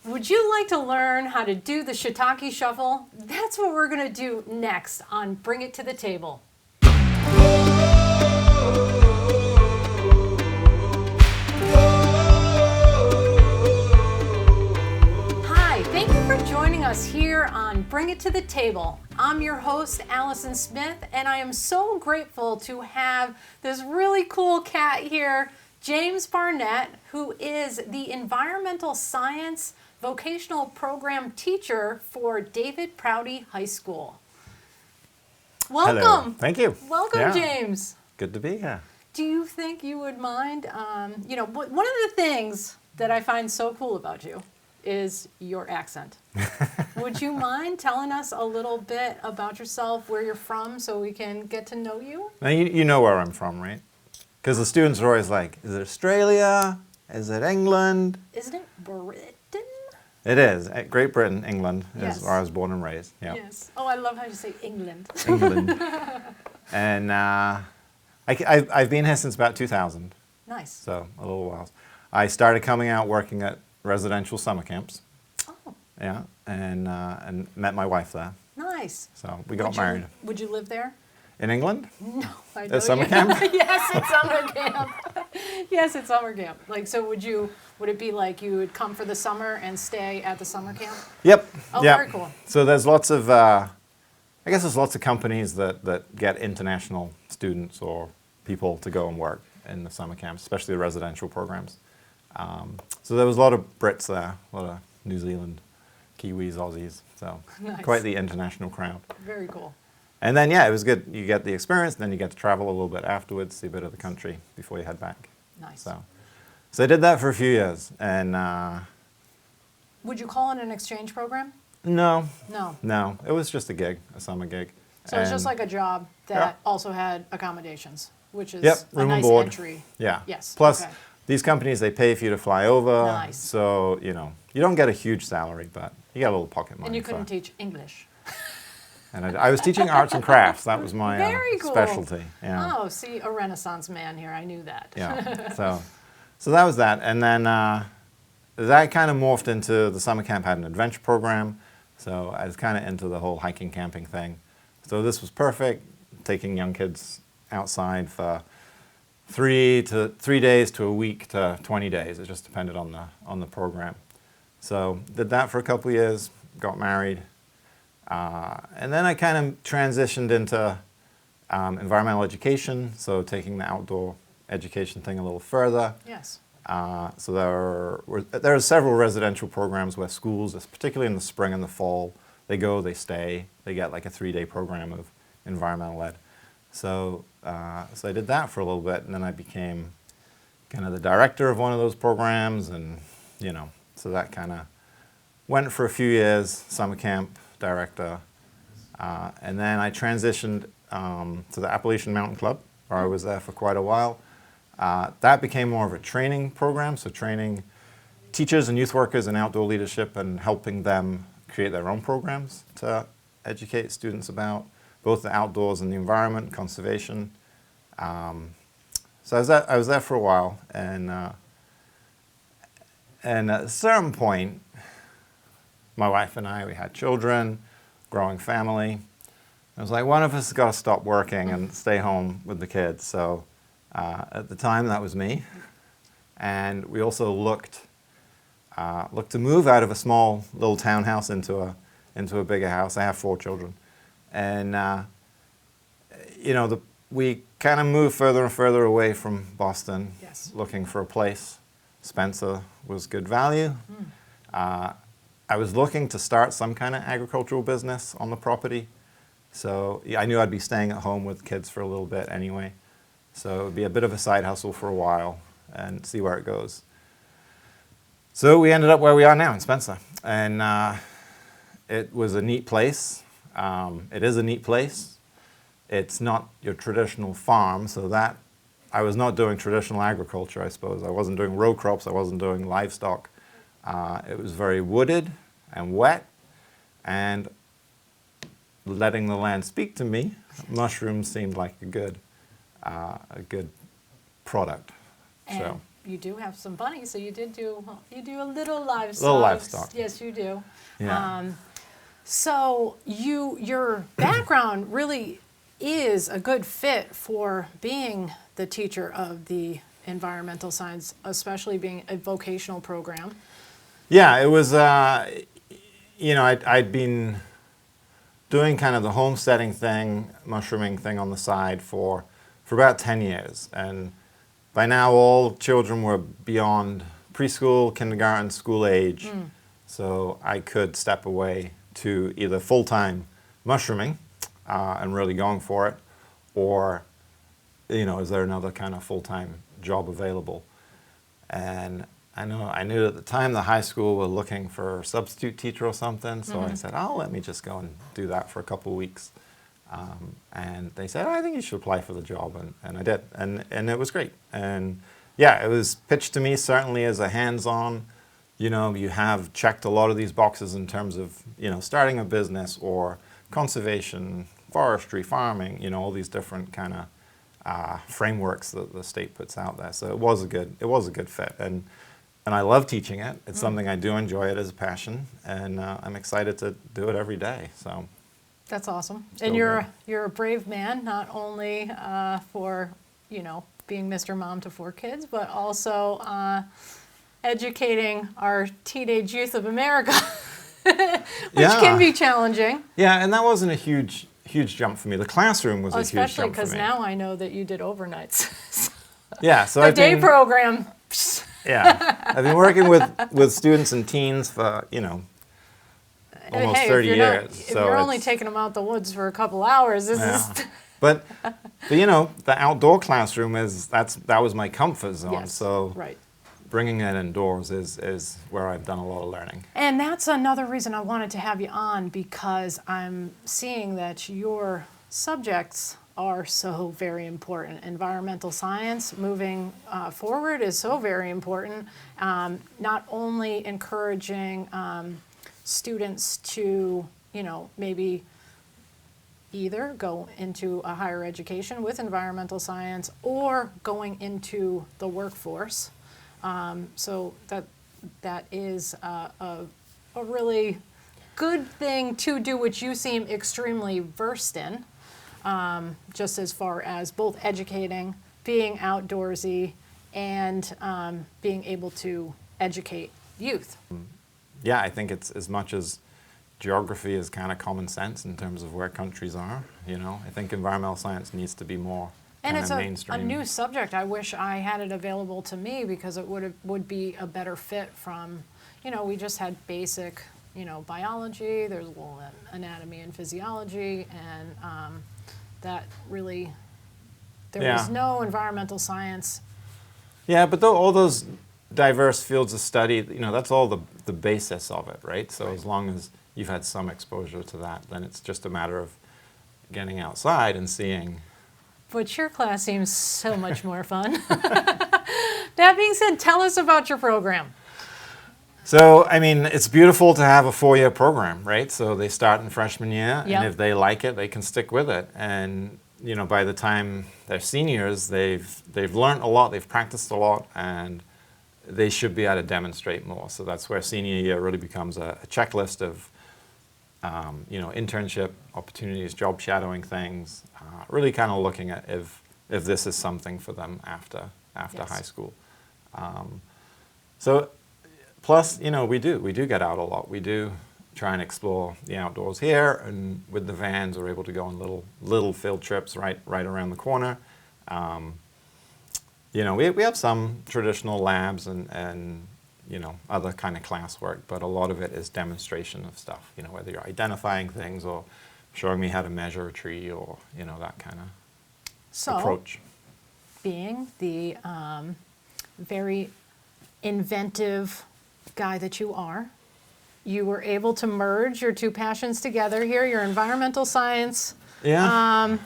Would you like to learn how to do the shiitake shuffle? That's what we're going to do next on Bring It to the Table. Hi, thank you for joining us here on Bring It to the Table. I'm your host, Allison Smith, and I am so grateful to have this really cool cat here, James Barnett, who is the Environmental Science Vocational Program Teacher for David Prouty High School. Welcome. Hello. Thank you. Welcome, Yeah. James. Good to be here. Do you think you would mind, one of the things that I find so cool about you is your accent. Would you mind telling us a little bit about yourself, where you're from, so we can get to know you? Now, you know where I'm from, right? Because the students are always like, is it Australia? Is it England? Isn't it Britain? It is. Great Britain, England Yes. is where I was born and raised. Yeah. Yes. Oh, I love how you say England. England. And I've been here since about 2000, Nice. so a little while. I started coming out working at residential summer camps. Oh, Yeah, and met my wife there. nice. So we got married. Would you live there? In England? No, I know At summer you- camp? Yes, at summer camp. Yes, at summer camp. Like, so would it be like you would come for the summer and stay at the summer camp? Yep. Oh, yep. very cool. So there's lots of, I guess there's lots of companies that get international students or people to go and work in the summer camps, especially the residential programs. So there was a lot of Brits there, a lot of New Zealand, Kiwis, Aussies. So Nice. quite the international crowd. Very cool. And then, yeah, it was good. You get the experience, and then you get to travel a little bit afterwards, see a bit of the country before you head back. Nice. So I did that for a few years. And Would you call it an exchange program? no, No. it was just a gig, a summer gig. So it's just And- like a job that Yeah. also had accommodations, which is Yep, a room and nice board. entry. Yeah. Yes, Plus, okay. these companies, they pay for you to fly over. Nice. So, you don't get a huge salary, but you get a little pocket money. And you couldn't for- teach English. And I was teaching arts and crafts. That was my Very cool. specialty. Yeah. Oh, see, a Renaissance man here. I knew that. Yeah. So that was that. And then that kind of morphed into the summer camp had an adventure program. So I was kind of into the whole hiking, camping thing. So this was perfect, taking young kids outside for 3 days to a week to 20 days. It just depended on the program. So did that for a couple of years, got married. And then I kind of transitioned into environmental education, so taking the outdoor education thing a little further. Yes. So there are several residential programs where schools, particularly in the spring and the fall, they go, they stay, they get like a 3-day program of environmental ed. So I did that for a little bit, and then I became kind of the director of one of those programs, and so that kind of went for a few years, summer camp director, and then I transitioned to the Appalachian Mountain Club, where I was there for quite a while. That became more of a training program, so training teachers and youth workers in outdoor leadership and helping them create their own programs to educate students about both the outdoors and the environment, conservation. So I was there for a while, and at a certain point, my wife and I, we had children, growing family. I was like, one of us has got to stop working and stay home with the kids. So at the time, that was me. And we also looked to move out of a small little townhouse into a bigger house. I have 4 children. And, we kind of moved further and further away from Boston, Yes. looking for a place. Spencer was good value. I was looking to start some kind of agricultural business on the property. So I knew I'd be staying at home with kids for a little bit anyway. So it would be a bit of a side hustle for a while and see where it goes. So we ended up where we are now in Spencer. And it was a neat place. It is a neat place. It's not your traditional farm, so that I was not doing traditional agriculture, I suppose. I wasn't doing row crops. I wasn't doing livestock. It was very wooded and wet, and letting the land speak to me, mushrooms seemed like a good product. And So you do have some bunnies, so you do a little livestock. Little livestock. Yes, you do. Yeah. So your background really is a good fit for being the teacher of the environmental science, especially being a vocational program. Yeah, it was, I'd been doing kind of the homesteading thing, mushrooming thing on the side for about 10 years. And by now all children were beyond preschool, kindergarten, school age. So I could step away to either full-time mushrooming and really going for it, or, is there another kind of full-time job available? And I knew at the time the high school were looking for a substitute teacher or something, so I said, oh, let me just go and do that for a couple of weeks. And they said, oh, I think you should apply for the job, and I did, and it was great. And yeah, it was pitched to me certainly as a hands-on, you have checked a lot of these boxes in terms of, starting a business or conservation, forestry, farming, all these different kind of frameworks that the state puts out there. So it was a good fit, and I love teaching it. It's something I do enjoy it as a passion, and I'm excited to do it every day. So That's awesome. Still And good. you're a brave man, not only for being Mr. Mom to 4 kids, but also educating our teenage youth of America, which can be challenging. Yeah, and that wasn't a huge jump for me. The classroom was a huge Especially jump for because me. now I know that you did overnights. Yeah, so The I've day been, program. yeah, I've been working with students and teens for almost Hey, 30 if you're not- years. If so you're only it's- taking them out the woods for a couple hours, this Yeah. is But the outdoor classroom that was my comfort zone. yes, So right. bringing it indoors is where I've done a lot of learning. And that's another reason I wanted to have you on, because I'm seeing that your subjects are so very important. Environmental science moving forward is so very important. Not only encouraging students to, maybe either go into a higher education with environmental science or going into the workforce. So that is a really good thing to do, which you seem extremely versed in, just as far as both educating, being outdoorsy, and being able to educate youth. Yeah, I think it's as much as geography is kind of common sense in terms of where countries are. I think environmental science needs to be more And kind it's of a mainstream. new subject. I wish I had it available to me, because it would be a better fit from, we just had basic, biology, there's a little anatomy and physiology, and that really, there was Yeah. no environmental science. Yeah, but all those diverse fields of study, that's all the basis of it, right? So as long as you've had some exposure to that, then it's just a matter of getting outside and seeing. But your class seems so much more fun. That being said, tell us about your program. So, it's beautiful to have a 4-year program, right? So they start in freshman year, Yep. and if they like it, they can stick with it. And, by the time they're seniors, they've learned a lot, they've practiced a lot, and they should be able to demonstrate more. So that's where senior year really becomes a checklist of, internship opportunities, job shadowing things, really kind of looking at if this is something for them after Yes. high school. So, plus, we do get out a lot. We do try and explore the outdoors here, and with the vans, we're able to go on little field trips right around the corner. We have some traditional labs and other kind of classwork, but a lot of it is demonstration of stuff, whether you're identifying things or showing me how to measure a tree or, that kind of So, approach. being the very inventive guy that you are, you were able to merge your two passions together here, your environmental science Yeah.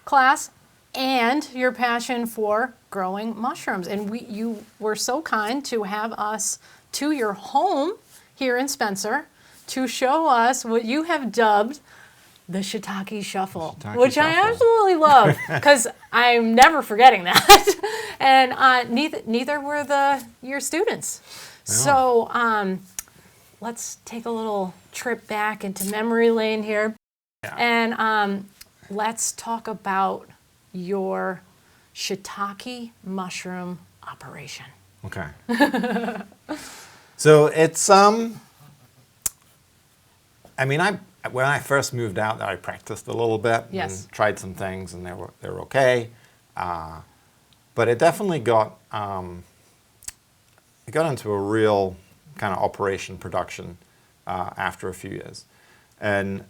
class and your passion for growing mushrooms. And you were so kind to have us to your home here in Spencer to show us what you have dubbed The Shiitake Shuffle, Shiitake which I Shuffle. absolutely love because I'm never forgetting that. And neither were your students. So let's take a little trip back into memory lane here. Yeah. And let's talk about your shiitake mushroom operation. Okay. So it's I mean, when I first moved out there, I practiced a little bit Yes. and tried some things, and they were okay. But it definitely got into a real kind of operation production after a few years, and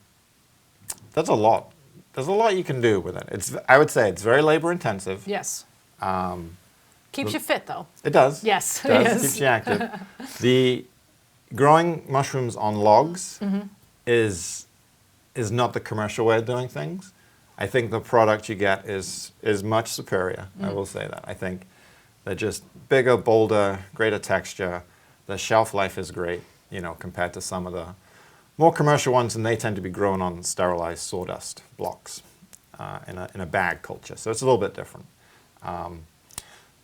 that's a lot. There's a lot you can do with it. I would say it's very labor intensive. Yes. Keeps you fit, though. It does. Yes. It does. Yes. Keeps you active. The growing mushrooms on logs is not the commercial way of doing things. I think the product you get is much superior. I will say that. I think they're just bigger, bolder, greater texture. The shelf life is great, compared to some of the more commercial ones, and they tend to be grown on sterilized sawdust blocks in a bag culture. So it's a little bit different.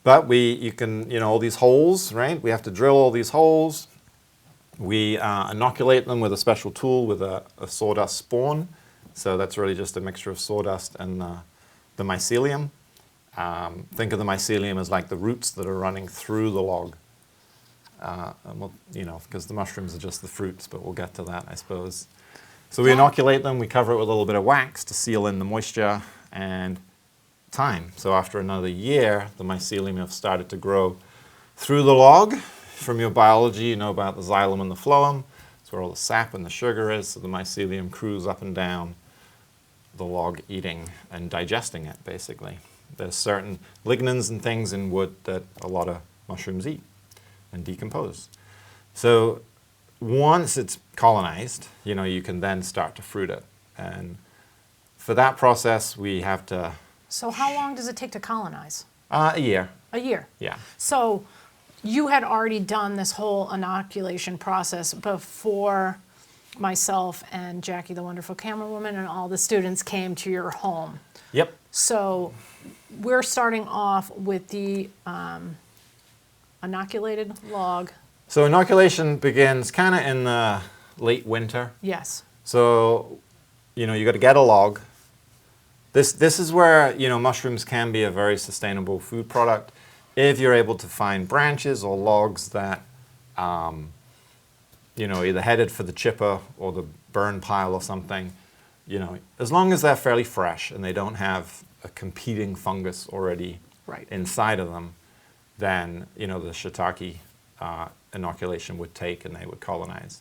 But you can, all these holes, right? We have to drill all these holes. We inoculate them with a special tool with a sawdust spawn. So that's really just a mixture of sawdust and the mycelium. Think of the mycelium as like the roots that are running through the log. Because the mushrooms are just the fruits, but we'll get to that, I suppose. So we inoculate them, we cover it with a little bit of wax to seal in the moisture and time. So after another year, the mycelium have started to grow through the log. From your biology, you know about the xylem and the phloem. It's where all the sap and the sugar is. So the mycelium cruise up and down the log, eating and digesting it, basically. There's certain lignins and things in wood that a lot of mushrooms eat and decompose. So once it's colonized, you can then start to fruit it. And for that process, we have to... So how long does it take to colonize? A year. A year. Yeah. So you had already done this whole inoculation process before myself and Jackie, the wonderful camerawoman, and all the students came to your home. Yep. So we're starting off with the inoculated log. So inoculation begins kind of in the late winter. Yes. So, you got to get a log. This is where, mushrooms can be a very sustainable food product if you're able to find branches or logs that, either headed for the chipper or the burn pile or something. As long as they're fairly fresh and they don't have a competing fungus already inside of them, then, the shiitake inoculation would take and they would colonize.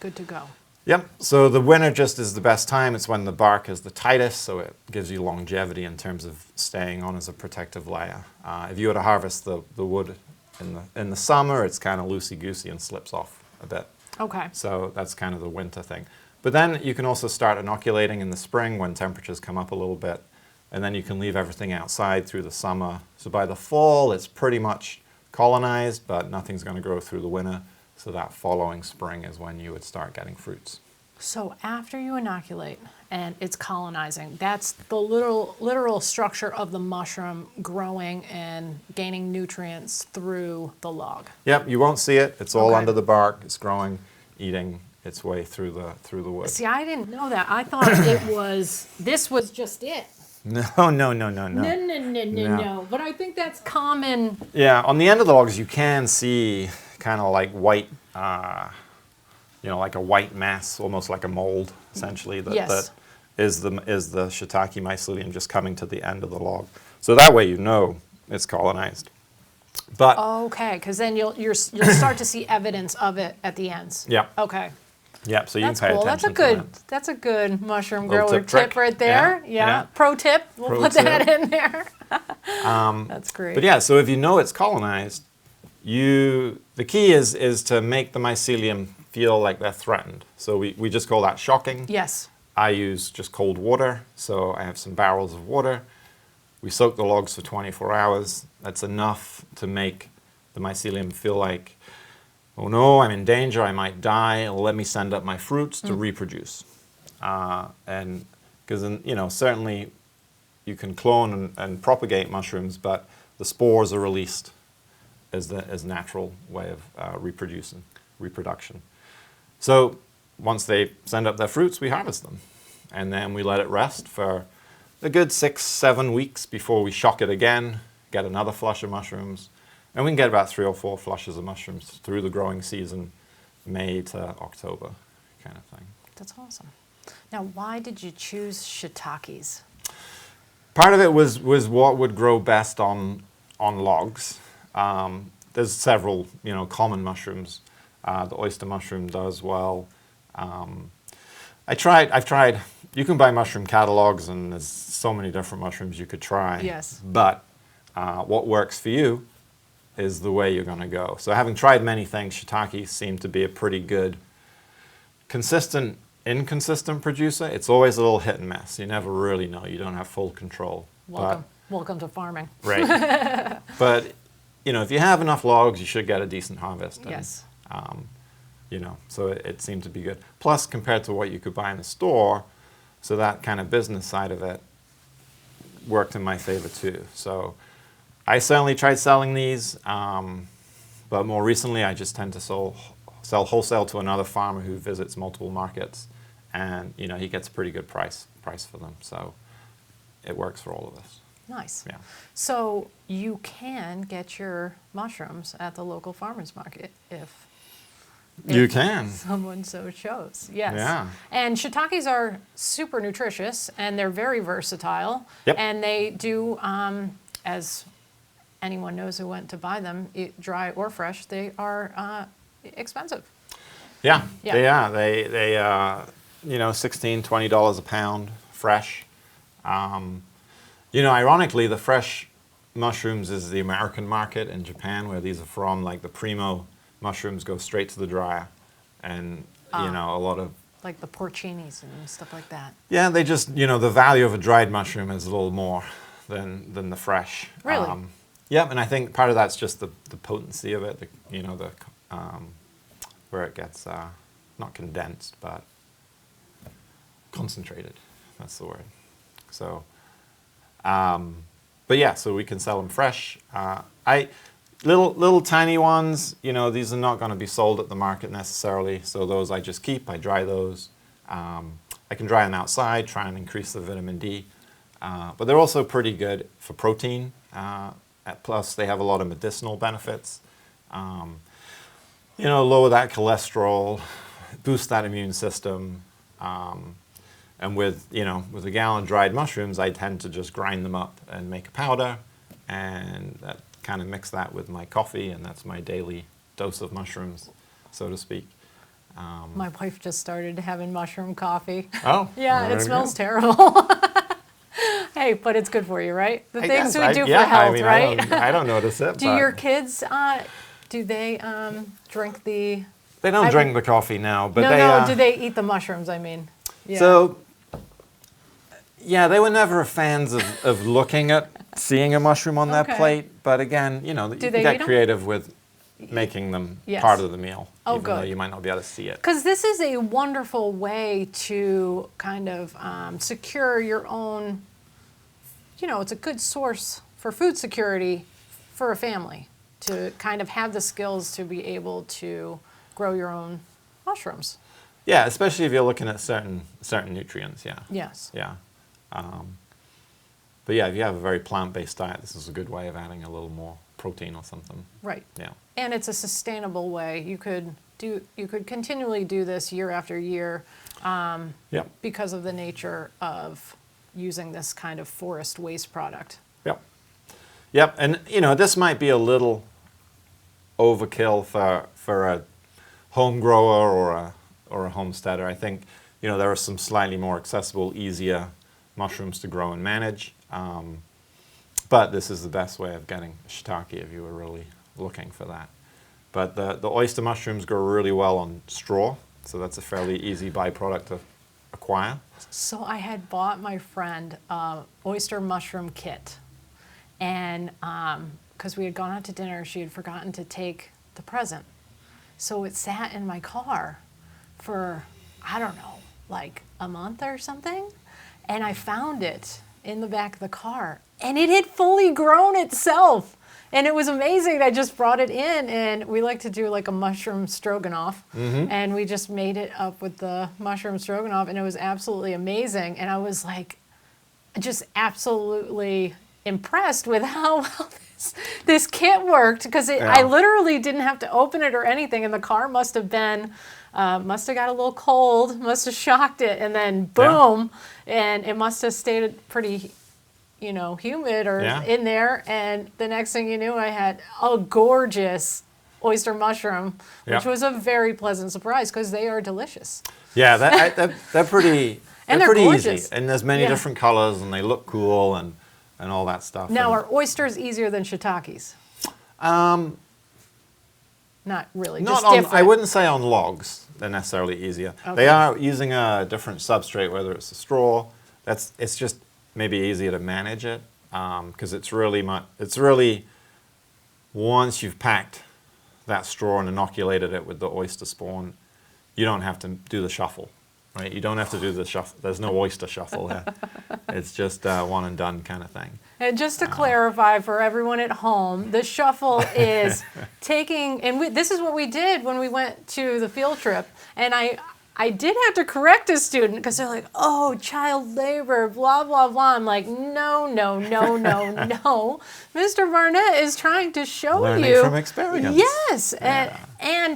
Good to go. Yep. So the winter just is the best time. It's when the bark is the tightest, so it gives you longevity in terms of staying on as a protective layer. If you were to harvest the wood in the summer, it's kind of loosey-goosey and slips off a bit. Okay. So that's kind of the winter thing. But then you can also start inoculating in the spring when temperatures come up a little bit, and then you can leave everything outside through the summer. So by the fall, it's pretty much colonized, but nothing's going to grow through the winter. So that following spring is when you would start getting fruits. So after you inoculate and it's colonizing, that's the literal structure of the mushroom growing and gaining nutrients through the log. Yep, you won't see it. It's all Okay. under the bark. It's growing, eating its way through the wood. See, I didn't know that. I thought this was just it. No. No. But I think that's common. Yeah, on the end of the logs, you can see kind of like white, like a white mass, almost like a mold, essentially. Yes. That is the shiitake mycelium just coming to the end of the log. So that way it's colonized. But Okay, because then you'll start to see evidence of it at the ends. Yep. Okay. Yep, so you That's can pay cool. attention to that. That's a good mushroom Little grower tip trick. tip right there. Yeah, yeah. Pro tip. We'll Pro put that tip. in there. That's great. But yeah, so if it's colonized, the key is to make the mycelium feel like they're threatened. So we just call that shocking. Yes. I use just cold water, so I have some barrels of water. We soak the logs for 24 hours. That's enough to make the mycelium feel like, oh no, I'm in danger, I might die, let me send up my fruits to reproduce. and because certainly you can clone and propagate mushrooms, but the spores are released as a natural way of reproduction. So once they send up their fruits, we harvest them, and then we let it rest for a good 6-7 weeks before we shock it again, get another flush of mushrooms, and we can get about 3 or 4 flushes of mushrooms through the growing season, May to October kind of thing. That's awesome. Now, why did you choose shiitakes? Part of it was what would grow best on logs. There's several common mushrooms. The oyster mushroom does well. I've tried. You can buy mushroom catalogs, and there's so many different mushrooms you could try. Yes. But what works for you is the way you're going to go. So having tried many things, shiitake seemed to be a pretty good, consistent, inconsistent producer. It's always a little hit and miss. You never really know. You don't have full control. Welcome to farming. Right. But if you have enough logs, you should get a decent harvest. And, Yes. So it seemed to be good. Plus, compared to what you could buy in the store, so that kind of business side of it worked in my favor too. So I certainly tried selling these, but more recently I just tend to sell wholesale to another farmer who visits multiple markets, and he gets a pretty good price for them. So it works for all of us. Nice. Yeah. So you can get your mushrooms at the local farmers market if You can. someone so chose. Yes. Yeah. And shiitakes are super nutritious, and they're very versatile. Yep. And they do, as anyone knows who went to buy them, dry or fresh, they are expensive. Yeah, Yeah. they are. They $16, $20 a pound fresh. Ironically, the fresh mushrooms is the American market in Japan, where these are from. Like the primo mushrooms go straight to the dryer, and a lot of Like the porcinis and stuff like that. yeah, they just the value of a dried mushroom is a little more than the fresh. Really? Yeah, and I think part of that's just the potency of it. Where it gets not condensed but concentrated. That's the word. So, but yeah, so we can sell them fresh. Little tiny ones, these are not going to be sold at the market necessarily. So those I just keep. I dry those. I can dry them outside, try and increase the vitamin D. But they're also pretty good for protein. Plus, they have a lot of medicinal benefits. Lower that cholesterol, boost that immune system. And with a gallon of dried mushrooms, I tend to just grind them up and make a powder, and that kind of mix that with my coffee, and that's my daily dose of mushrooms, so to speak. My wife just started having mushroom coffee. Oh. Yeah, there it we smells go. terrible. Hey, but it's good for you, right? The I things guess. we do for health, right? I don't notice it. Do but your kids, do they drink the... They don't drink the coffee now, but No, do they eat the mushrooms, I mean? Yeah. So, yeah, they were never fans of looking at seeing a mushroom on their Okay. plate. But again, you they can eat get 'em? creative with making them Yes. part of the meal. Oh, even though good. you might not be able to see it. Because this is a wonderful way to kind of secure your own, it's a good source for food security for a family, to kind of have the skills to be able to grow your own mushrooms. Yeah, especially if you're looking at certain nutrients. Yeah. Yes. Yeah. But yeah, if you have a very plant-based diet, this is a good way of adding a little more protein or something. Right. Yeah. And it's a sustainable way. You could continually do this year after year Yep. because of the nature of using this kind of forest waste product. Yep. Yep. And this might be a little overkill for a home grower or a homesteader. I think there are some slightly more accessible, easier mushrooms to grow and manage. But this is the best way of getting shiitake if you were really looking for that. But the oyster mushrooms grow really well on straw, so that's a fairly easy byproduct to acquire. So I had bought my friend an oyster mushroom kit, and because we had gone out to dinner, she had forgotten to take the present. So it sat in my car for, I don't know, like a month or something, and I found it in the back of the car, and it had fully grown itself. And it was amazing. I just brought it in, and we like to do like a mushroom stroganoff, and we just made it up with the mushroom stroganoff, and it was absolutely amazing. And I was like, just absolutely impressed with how well this kit worked, because I literally didn't have to open it or anything, and the car must have got a little cold, must have shocked it, and then boom, and it must have stayed pretty humid or in there, and the next thing you knew, I had a gorgeous oyster mushroom, which was a very pleasant surprise, because they are delicious. Yeah, they're pretty. And they're pretty gorgeous. easy, and there's many different colors, and they look cool, and all that stuff. Now, are oysters easier than shiitakes? Not really. Just different. I wouldn't say on logs they're necessarily easier. Okay. They are using a different substrate, whether it's a straw. It's just maybe easier to manage it, because it's really once you've packed that straw and inoculated it with the oyster spawn, you don't have to do the shuffle, right? You don't have to do the shuffle. There's no oyster shuffle there. It's just one and done kind of thing. And just to clarify for everyone at home, the shuffle is taking, and this is what we did when we went to the field trip, and I did have to correct a student, because they're like, oh, child labor, blah, blah, blah. I'm like, no. Mr. Barnett is trying to show Learning you. from experience. Yes. Yeah. And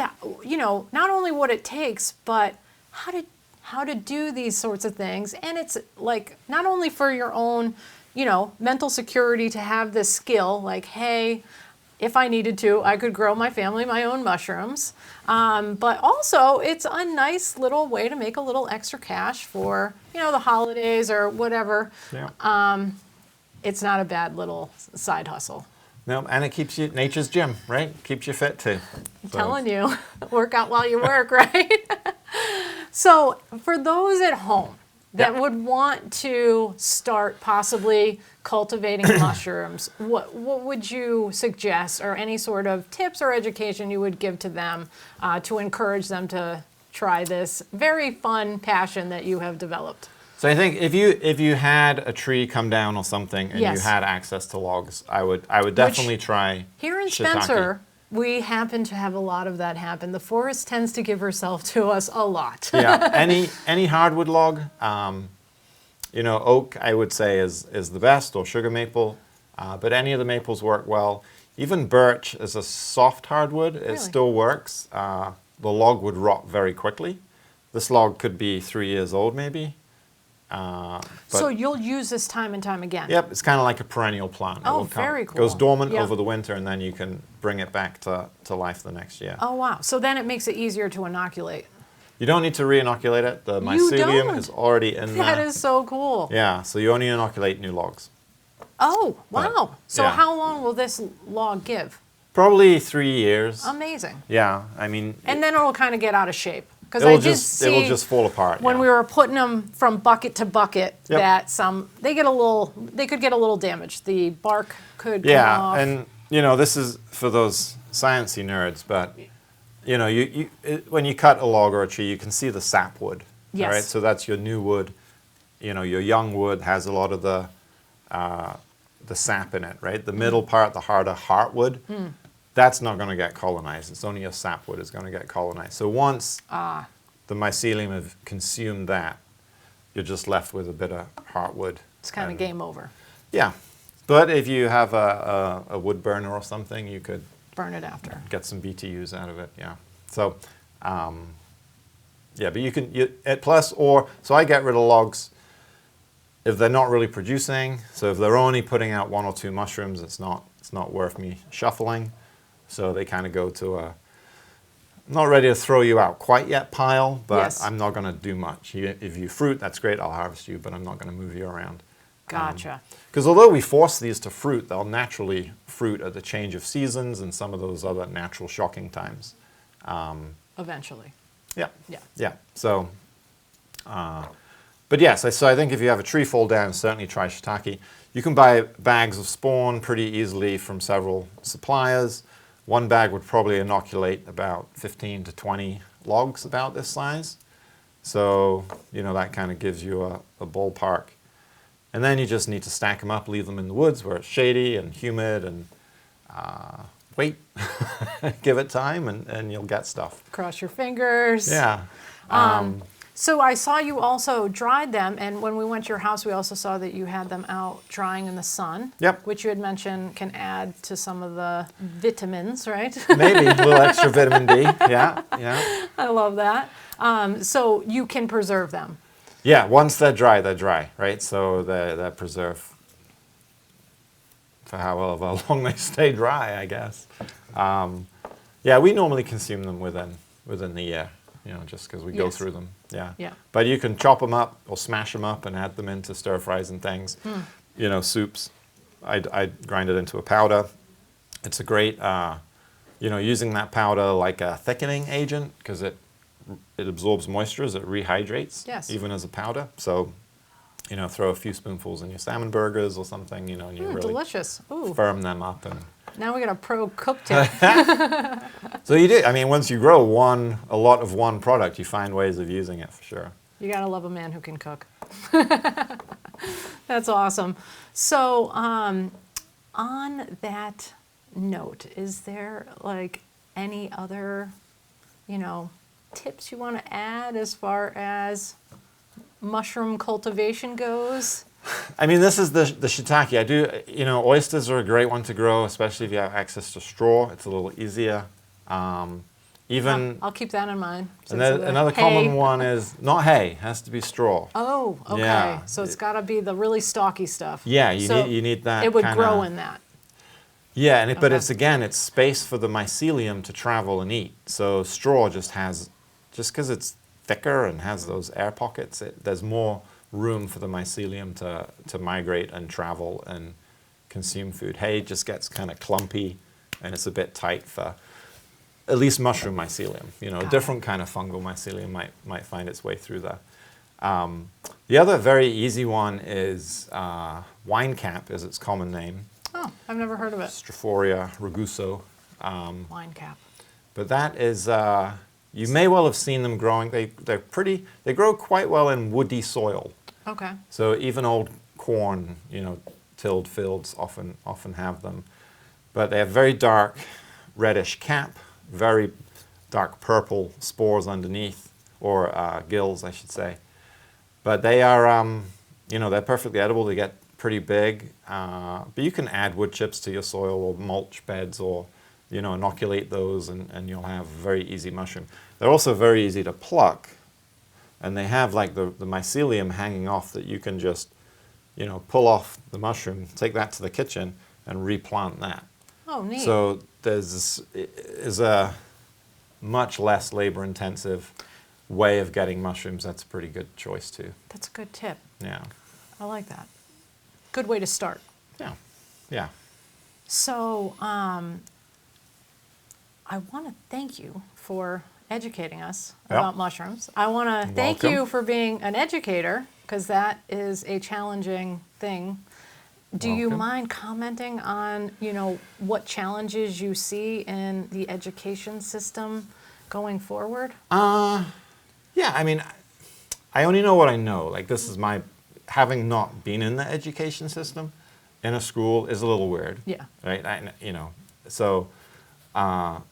not only what it takes, but how to do these sorts of things. And it's like not only for your own, mental security to have this skill, like, hey, if I needed to, I could grow my family my own mushrooms. But also, it's a nice little way to make a little extra cash for, the holidays or whatever. Yeah. It's not a bad little side hustle. No, and it keeps you, nature's gym, right? Keeps you fit too. I'm telling you, work out while you work, right? So for those at home that would want to start possibly cultivating mushrooms, what would you suggest, or any sort of tips or education you would give to them to encourage them to try this very fun passion that you have developed? So I think if you had a tree come down or something and you had access to logs, I would definitely try here in shiitake. Spencer, we happen to have a lot of that happen. The forest tends to give herself to us a lot. Yeah, any hardwood log, oak I would say is the best, or sugar maple, but any of the maples work well. Even birch is a soft hardwood. It still works. The log would rot very quickly. This log could be 3 years old maybe. So you'll use this time and time again? Yep, it's kind of like a perennial plant. Oh, very cool. It goes dormant over the winter, and then you can bring it back to life the next year. Oh, wow. So then it makes it easier to inoculate. You don't need to re-inoculate it. The mycelium is already in there. That is so cool. Yeah, so you only inoculate new logs. Oh, wow. But, so how long will this log give? Probably 3 years. Amazing. Yeah, I mean... And then it'll kind of get out of shape. Because it will just fall apart. When we were putting them from bucket to bucket, that they could get a little damaged. The bark could come off. Yeah, and this is for those sciencey nerds, but when you cut a log or a tree, you can see the sapwood. Yes. Right? So that's your new wood. Your young wood has a lot of the sap in it, right? The middle part, the harder heartwood. That's not going to get colonized. It's only your sapwood is going to get colonized. So once the mycelium have consumed that, you're just left with a bit of heartwood. It's kind of game over. Yeah. But if you have a wood burner or something, you could burn it after. Get some BTUs out of it, yeah. So, but you can, so I get rid of logs if they're not really producing. So if they're only putting out 1 or 2 mushrooms, it's not worth me shuffling. So they kind of go to a not ready to throw you out quite yet pile, but I'm not going to do much. If you fruit, that's great, I'll harvest you, but I'm not going to move you around. Gotcha. Because although we force these to fruit, they'll naturally fruit at the change of seasons and some of those other natural shocking times. Eventually. Yeah. So, but yes, so I think if you have a tree fall down, certainly try shiitake. You can buy bags of spawn pretty easily from several suppliers. One bag would probably inoculate about 15 to 20 logs about this size. So, that kind of gives you a ballpark. And then you just need to stack them up, leave them in the woods where it's shady and humid, and wait, give it time, and you'll get stuff. Cross your fingers. Yeah. So I saw you also dried them, and when we went to your house, we also saw that you had them out drying in the sun. Yep. Which you had mentioned can add to some of the vitamins, right? Maybe a little extra vitamin D. Yeah. I love that. So you can preserve them. Yeah, once they're dry, right? So they're preserved for however long they stay dry, I guess. Yeah, we normally consume them within the year, just because we go through them. Yeah. But you can chop them up or smash them up and add them into stir fries and things. Soups. I grind it into a powder. It's a great, using that powder like a thickening agent, because it absorbs moisture as it rehydrates, even as a powder. So, throw a few spoonfuls in your salmon burgers or something, and you really delicious. Ooh. firm them up. And now we got a pro cook tip. so you do. I mean, once you grow a lot of one product, you find ways of using it for sure. You gotta love a man who can cook. That's awesome. So, on that note, is there like any other, tips you want to add as far as mushroom cultivation goes? I mean, this is the shiitake. I do, oysters are a great one to grow, especially if you have access to straw. It's a little easier. I'll keep that in mind. And another common one is not hay; it has to be straw. Oh, okay. Yeah. So it's got to be the really stocky stuff. Yeah, you need that. It would grow in that. Yeah, but it's space for the mycelium to travel and eat. So straw just because it's thicker and has those air pockets, there's more room for the mycelium to migrate and travel and consume food. Hay just gets kind of clumpy, and it's a bit tight for at least mushroom mycelium. A different kind of fungal mycelium might find its way through there. The other very easy one is wine cap, is its common name. Oh, I've never heard of it. Strophoria rugoso. Wine cap. But that is, you may well have seen them growing. They grow quite well in woody soil. Okay. So even old corn, tilled fields often have them. But they have very dark reddish cap, very dark purple spores underneath, or gills, I should say. But they are, they're perfectly edible. They get pretty big. But you can add wood chips to your soil or mulch beds, or inoculate those, and you'll have a very easy mushroom. They're also very easy to pluck, and they have like the mycelium hanging off that you can just, pull off the mushroom, take that to the kitchen, and replant that. Oh, neat. So is a much less labor-intensive way of getting mushrooms. That's a pretty good choice too. That's a good tip. Yeah. I like that. Good way to start. Yeah. So, I want to thank you for educating us about mushrooms. I want to thank you for being an educator, because that is a challenging thing. Do you mind commenting on, what challenges you see in the education system going forward? Yeah, I mean, I only know what I know. Like, this is having not been in the education system in a school is a little weird. Yeah. Right? So, and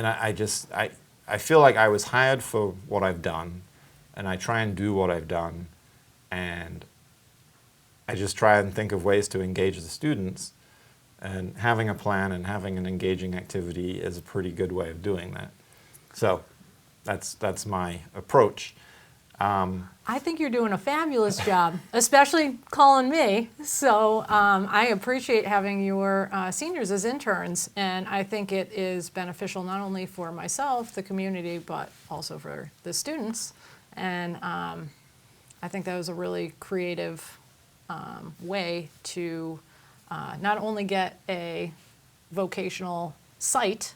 I feel like I was hired for what I've done, and I try and do what I've done, and I just try and think of ways to engage the students, and having a plan and having an engaging activity is a pretty good way of doing that. So that's my approach. I think you're doing a fabulous job, especially calling me. So I appreciate having your seniors as interns, and I think it is beneficial not only for myself, the community, but also for the students. And I think that was a really creative way to not only get a vocational site,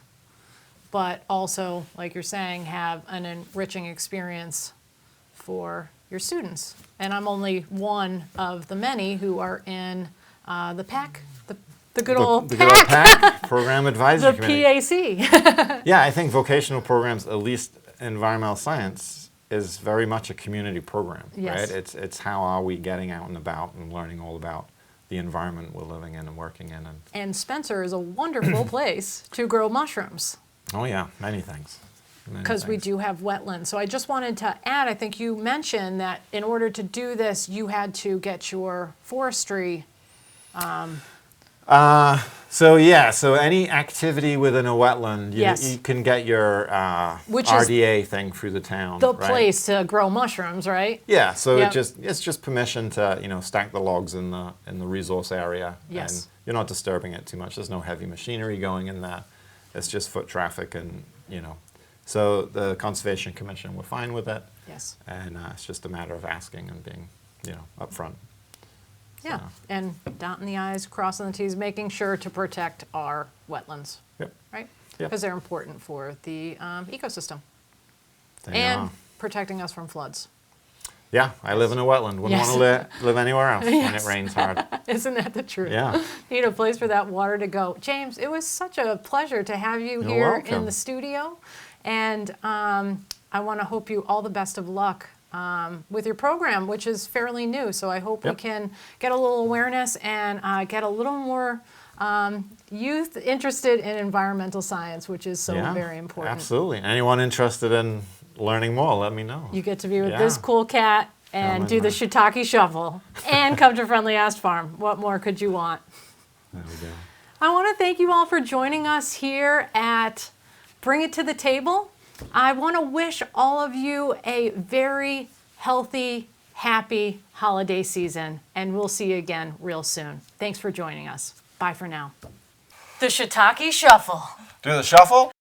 but also, like you're saying, have an enriching experience for your students. And I'm only one of the many who are in the PAC, the good old Good old PAC, Program Advisory the Committee. PAC. Yeah, I think vocational programs, at least environmental science, is very much a community program, Yes. right? It's how are we getting out and about and learning all about the environment we're living in and working in. And Spencer is a wonderful place to grow mushrooms. Oh yeah, many things. Many Because we things. do have wetlands. So I just wanted to add, I think you mentioned that in order to do this, you had to get your forestry. So any activity within a wetland, Yes. you can get your Which is RDA thing through the town. The right? place to grow mushrooms, right? Yeah, so Yep. it's just permission to stack the logs in the resource area. Yes. And you're not disturbing it too much. There's no heavy machinery going in there. It's just foot traffic and. So the Conservation Commission were fine with it. Yes. And it's just a matter of asking and being, upfront. Yeah. So, And dotting the I's, crossing the T's, making sure to protect our wetlands, yep. right? Yep. Because they're important for the ecosystem They and are. protecting us from floods. Yeah, I live in a wetland. Wouldn't Yes. want to live anywhere else when Yes. it rains hard. Isn't that the truth? Yeah. Need a place for that water to go. James, it was such a pleasure to have you You're here in welcome. the studio. And I want to hope you all the best of luck with your program, which is fairly new. So I hope we Yep. can get a little awareness and get a little more youth interested in environmental science, which is so Yeah, very important. Absolutely. Anyone interested in learning more, let me know. You get to be with Yeah. this cool cat and Come do in the there. Shiitake shuffle and come to Friendly Ass Farm. What more could you want? There we go. I want to thank you all for joining us here at Bring It to the Table. I want to wish all of you a very healthy, happy holiday season, and we'll see you again real soon. Thanks for joining us. Bye for now. The Shiitake Shuffle. Do the shuffle.